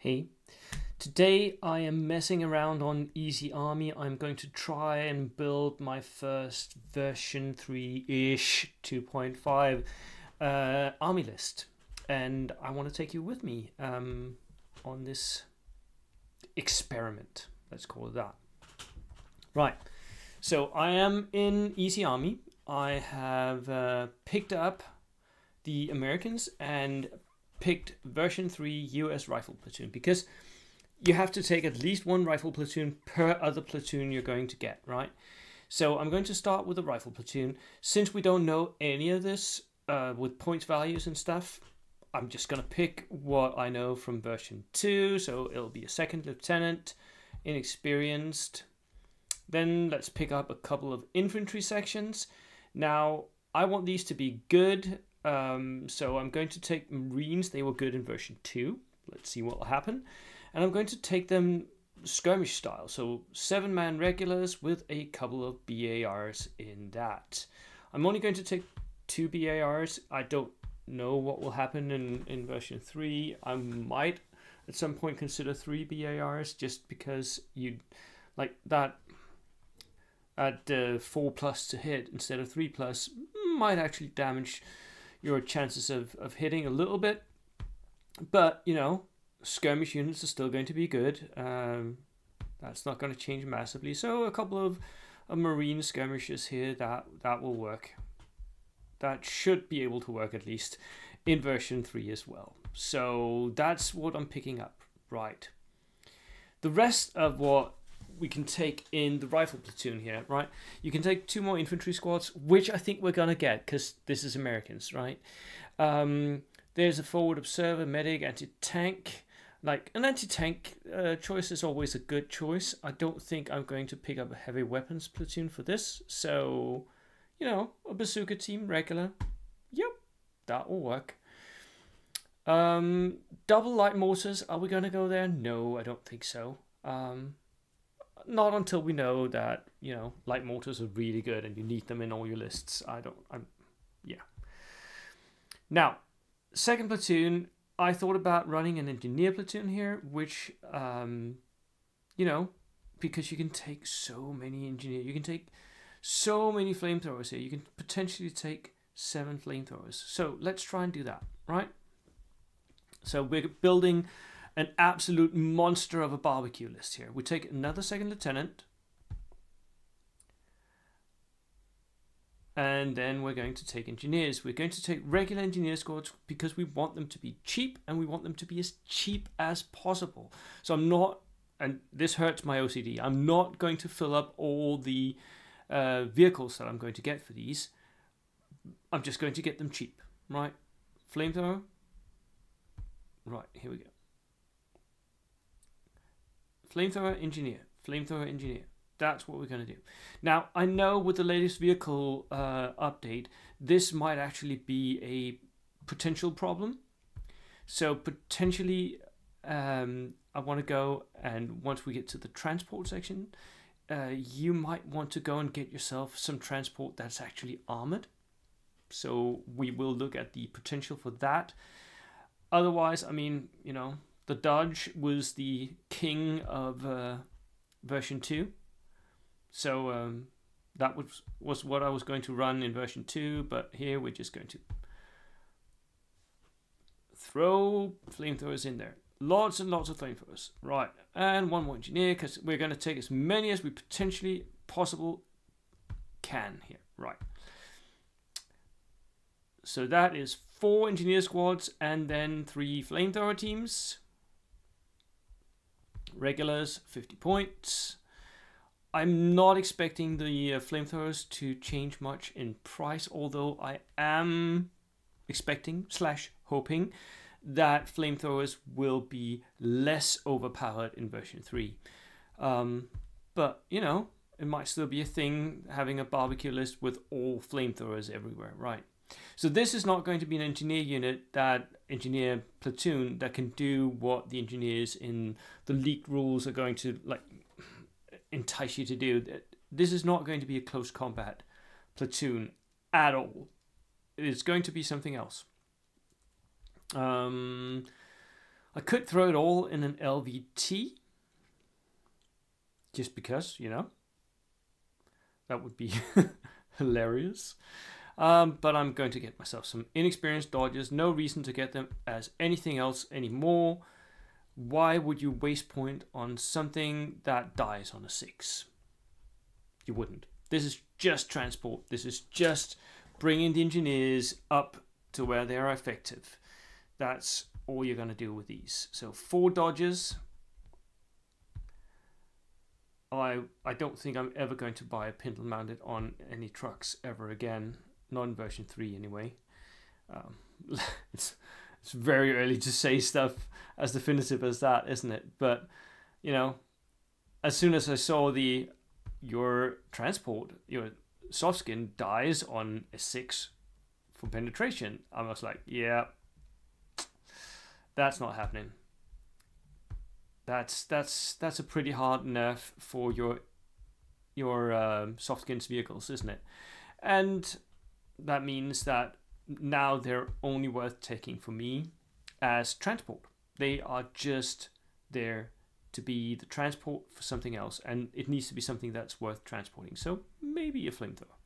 Hey, today I am messing around on Easy Army. I'm going to try and build my first version 3-ish 2.5 army list. And I want to take you with me on this experiment. Let's call it that. Right, so I am in Easy Army. I have picked up the Americans and picked version 3 US rifle platoon, because you have to take at least one rifle platoon per other platoon you're going to get, right? So I'm going to start with the rifle platoon. Since we don't know any of this with points values and stuff, I'm just going to pick what I know from version 2. So it'll be a second lieutenant, inexperienced. Then let's pick up a couple of infantry sections. Now I want these to be good. So I'm going to take Marines. They were good in version 2. Let's see what will happen. And I'm going to take them skirmish style. So 7-man regulars with a couple of BARs in that. I'm only going to take 2 BARs. I don't know what will happen in version 3. I might at some point consider 3 BARs, just because you like that at 4+ to hit instead of 3+ might actually damage your chances of hitting a little bit. But, you know, skirmish units are still going to be good. That's not going to change massively. So a couple of marine skirmishes here, that will work. That should be able to work at least in version 3 as well. So that's what I'm picking up. Right. The rest of what we can take in the rifle platoon here, right? You can take 2 more infantry squads, which I think we're going to get because this is Americans, right? There's a forward observer, medic, anti-tank. Like, an anti-tank choice is always a good choice. I don't think I'm going to pick up a heavy weapons platoon for this. So, you know, a bazooka team, regular. Yep, that will work. Double light mortars, are we going to go there? No, I don't think so. Not until we know that, you know, light mortars are really good and you need them in all your lists. Yeah. Now, second platoon, I thought about running an engineer platoon here, which, you know, because you can take so many engineers, you can take so many flamethrowers here. You can potentially take 7 flamethrowers. So let's try and do that, right? So we're building an absolute monster of a barbecue list here. We take another second lieutenant. And then we're going to take engineers. We're going to take regular engineer squads because we want them to be cheap, and we want them to be as cheap as possible. So I'm not, and this hurts my OCD, I'm not going to fill up all the vehicles that I'm going to get for these. I'm just going to get them cheap, right? Flamethrower. Right, here we go. Flamethrower engineer, flamethrower engineer. That's what we're going to do. Now, I know with the latest vehicle update, this might actually be a potential problem. So potentially, I want to go, and once we get to the transport section, you might want to go and get yourself some transport that's actually armored. So we will look at the potential for that. Otherwise, I mean, you know, the Dodge was the king of version 2. So that was what I was going to run in version 2. But here we're just going to throw flamethrowers in there. Lots and lots of flamethrowers. Right. And 1 more engineer, because we're going to take as many as we potentially possible can here. Right. So that is 4 engineer squads and then 3 flamethrower teams. Regulars, 50 points. I'm not expecting the flamethrowers to change much in price, although I am expecting / hoping that flamethrowers will be less overpowered in version 3. But, you know, it might still be a thing having a barbecue list with all flamethrowers everywhere, right? So this is not going to be an engineer unit, that engineer platoon that can do what the engineers in the leaked rules are going to like entice you to do. This is not going to be a close combat platoon at all. It's going to be something else. I could throw it all in an LVT, just because, you know, that would be hilarious. But I'm going to get myself some inexperienced dodgers. No reason to get them as anything else anymore. Why would you waste point on something that dies on a 6? You wouldn't. This is just transport. This is just bringing the engineers up to where they are effective. That's all you're going to do with these. So 4 dodgers. I don't think I'm ever going to buy a pintle mounted on any trucks ever again. Not in version 3 anyway. It's very early to say stuff as definitive as that, isn't it? But, you know, as soon as I saw your transport, your soft skin dies on a 6 for penetration, I was like, yeah, that's not happening. That's a pretty hard nerf for your soft skins vehicles, isn't it? And that means that now they're only worth taking for me as transport. They are just there to be the transport for something else, and it needs to be something that's worth transporting. So maybe a flamethrower,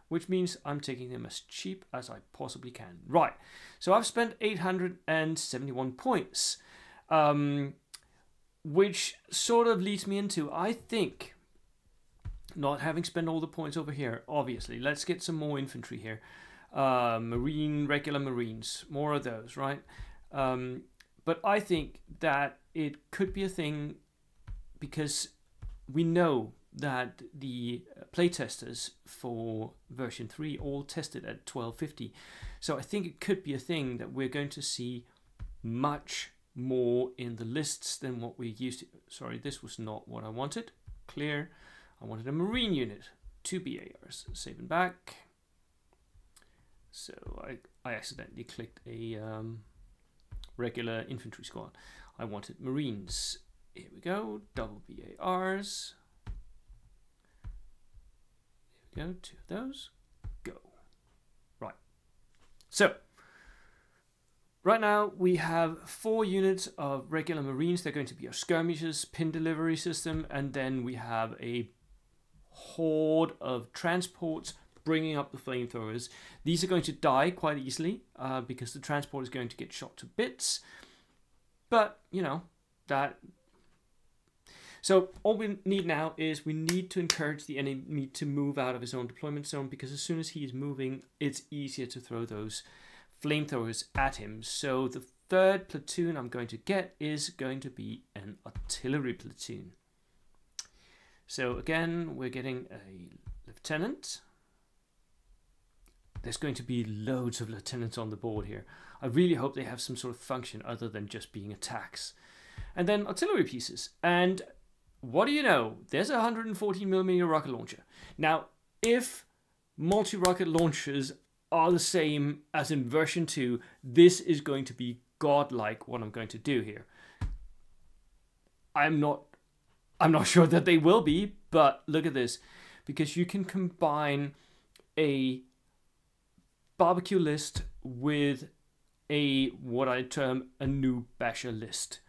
which means I'm taking them as cheap as I possibly can. Right, so I've spent 871 points, which sort of leads me into, I think, not having spent all the points over here, obviously. Let's get some more infantry here. Regular Marines, more of those, right? But I think that it could be a thing because we know that the playtesters for version 3 all tested at 1250. So I think it could be a thing that we're going to see much more in the lists than what we used to. Sorry, this was not what I wanted. Clear. I wanted a Marine unit, 2 BARs. Saving back. So I accidentally clicked a regular infantry squad. I wanted Marines. Here we go, double BARs. There we go, 2 of those. Go. Right. So, right now we have 4 units of regular Marines. They're going to be our skirmishers, pin delivery system, and then we have a horde of transports bringing up the flamethrowers. These are going to die quite easily because the transport is going to get shot to bits. But, you know, that... So all we need now is we need to encourage the enemy to move out of his own deployment zone, because as soon as he is moving, it's easier to throw those flamethrowers at him. So the 3rd platoon I'm going to get is going to be an artillery platoon. So again, we're getting a lieutenant. There's going to be loads of lieutenants on the board here. I really hope they have some sort of function other than just being attacks. And then artillery pieces. And what do you know? There's a 114mm rocket launcher. Now, if multi-rocket launchers are the same as in version 2, this is going to be godlike what I'm going to do here. I'm not sure that they will be, but look at this. Because you can combine a barbecue list with what I term a noob-basher list.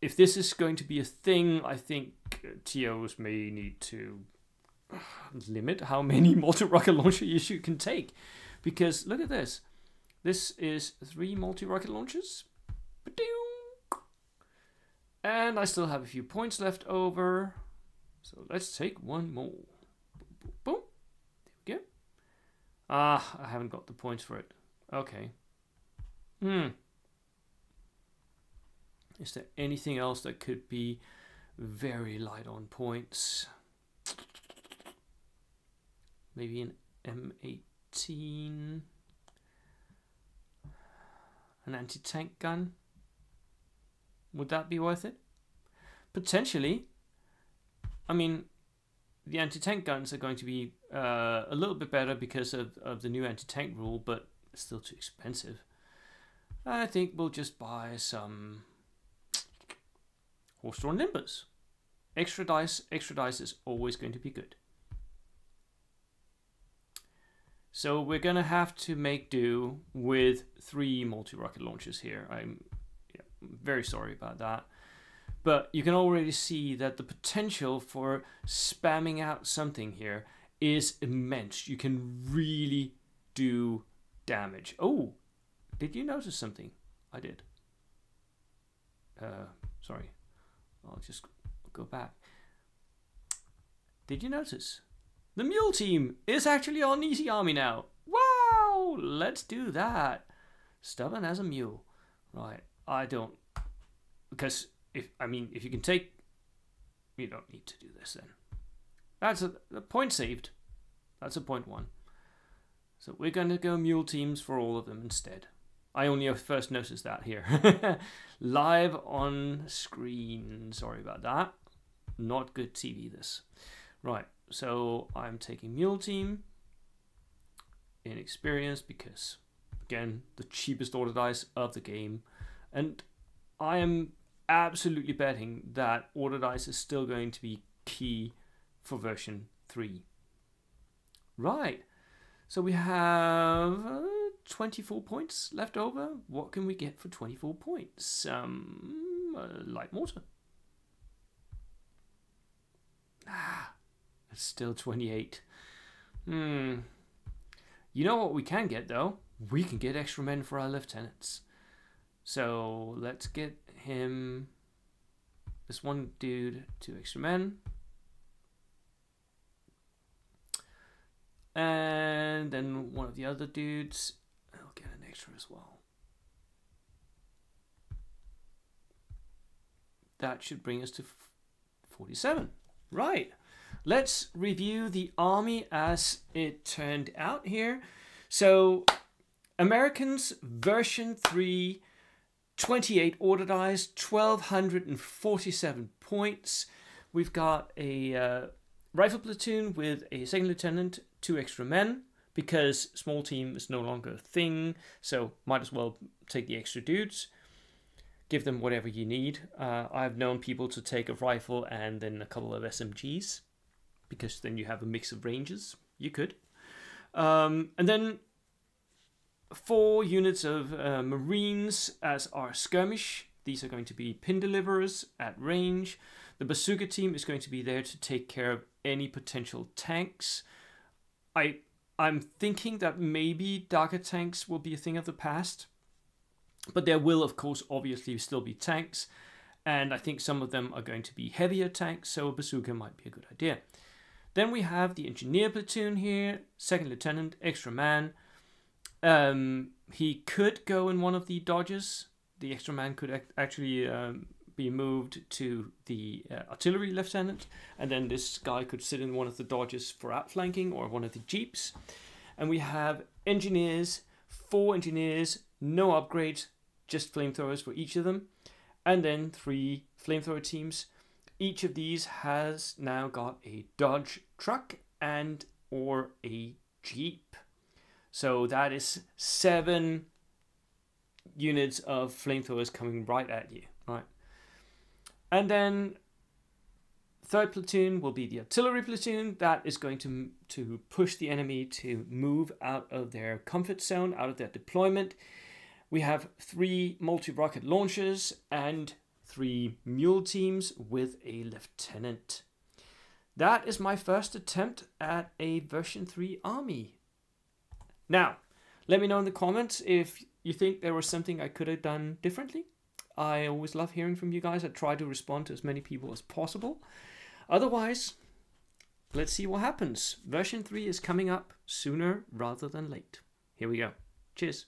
If this is going to be a thing, I think TOs may need to limit how many multi-rocket launchers you can take. Because look at this. This is 3 multi-rocket launchers. And I still have a few points left over. So let's take one more. Boom, boom, boom. There we go. Ah, I haven't got the points for it. Okay. Is there anything else that could be very light on points? Maybe an M18? An anti-tank gun? Would that be worth it? Potentially. I mean, the anti-tank guns are going to be a little bit better because of the new anti-tank rule, but still too expensive. I think we'll just buy some horse-drawn limbers. Extra dice is always going to be good. So we're gonna have to make do with 3 multi-rocket launchers here. I'm very sorry about that. But you can already see that the potential for spamming out something here is immense. You can really do damage. Oh, did you notice something? I did. Sorry. I'll just go back. Did you notice? The mule team is actually on Easy Army now. Wow! Let's do that. Stubborn as a mule. Right. I don't... Because, if you can take... You don't need to do this then. That's a point saved. That's a point 1. So we're going to go mule teams for all of them instead. I only first noticed that here. Live on screen. Sorry about that. Not good TV, this. Right, so I'm taking mule team. Inexperienced because, again, the cheapest order dice of the game. And I am absolutely betting that order dice is still going to be key for version 3. Right, so we have 24 points left over. What can we get for 24 points? Light mortar. It's still 28. You know what we can get though? We can get extra men for our lieutenants. So let's get him, this one dude, 2 extra men. And then one of the other dudes, I'll get an extra as well. That should bring us to 47. Right. Let's review the army as it turned out here. So, Americans version 3, 28 order dice, 1,247 points. We've got a rifle platoon with a second lieutenant, 2 extra men, because small team is no longer a thing, so might as well take the extra dudes. Give them whatever you need. I've known people to take a rifle and then a couple of SMGs, because then you have a mix of ranges. You could. And then 4 units of Marines as our skirmish. These are going to be pin deliverers at range. The bazooka team is going to be there to take care of any potential tanks. I'm thinking that maybe Dagger tanks will be a thing of the past. But there will, of course, obviously still be tanks. And I think some of them are going to be heavier tanks, so a bazooka might be a good idea. Then we have the engineer platoon here, second lieutenant, extra man. He could go in one of the Dodges. The extra man could actually be moved to the artillery lieutenant, and then this guy could sit in one of the Dodges for outflanking or one of the Jeeps. And we have engineers, 4 engineers, no upgrades, just flamethrowers for each of them, and then 3 flamethrower teams. Each of these has now got a Dodge truck and or a Jeep. So that is 7 units of flamethrowers coming right at you, right? And then 3rd platoon will be the artillery platoon. That is going to push the enemy to move out of their comfort zone, out of their deployment. We have 3 multi-rocket launchers and 3 mule teams with a lieutenant. That is my first attempt at a version 3 army. Now, let me know in the comments if you think there was something I could have done differently. I always love hearing from you guys. I try to respond to as many people as possible. Otherwise, let's see what happens. Version 3 is coming up sooner rather than late. Here we go. Cheers.